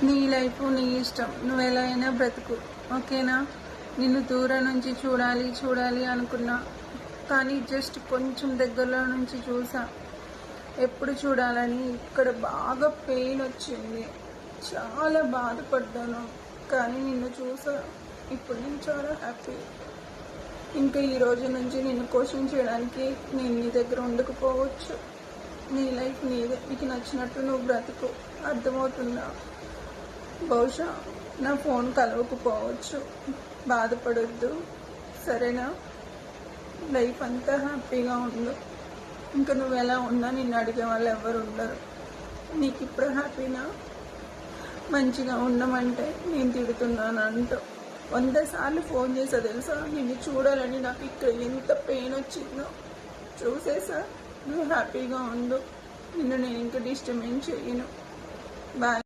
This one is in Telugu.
నీ లైఫ్ నీ ఇష్టం, నువ్వు ఎలా అయినా బ్రతుకు, ఓకేనా? నిన్ను దూరం నుంచి చూడాలి అనుకున్నా, కానీ జస్ట్ కొంచెం దగ్గరలో నుంచి చూసా. ఎప్పుడు చూడాలని ఇక్కడ బాగా పెయిన్ వచ్చింది, చాలా బాధపడ్డాను. కానీ నిన్ను చూసా, ఇప్పుడు నేను చాలా హ్యాపీ. ఇంకా ఈ రోజు నుంచి నిన్ను క్వశ్చన్ చేయడానికి నేను నీ దగ్గర ఉండకపోవచ్చు. నీ లైఫ్ నీదే, నీకు నచ్చినట్టు నువ్వు బ్రతుకు, అర్థమవుతుందా? బహుశా నా ఫోన్ కలవకపోవచ్చు, బాధపడొద్దు, సరేనా? లైఫ్ అంతా హ్యాపీగా ఉండు. ఇంకా నువ్వు ఎలా ఉన్నా నిన్ను అడిగే వాళ్ళు ఎవరు ఉండరు. నీకు ఇప్పుడు హ్యాపీనా? మంచిగా ఉండమంటే నేను తిడుతున్నాను అంటూ 100 సార్లు ఫోన్ చేసా తెలుసా, నిన్ను చూడాలని. నాకు ఇక్కడ ఎంత పెయిన్ వచ్చిందో చూసేసా. నువ్వు హ్యాపీగా ఉండు, నిన్ను నేను ఇంకా డిస్టర్బెన్స్ చేయను. బాయ్.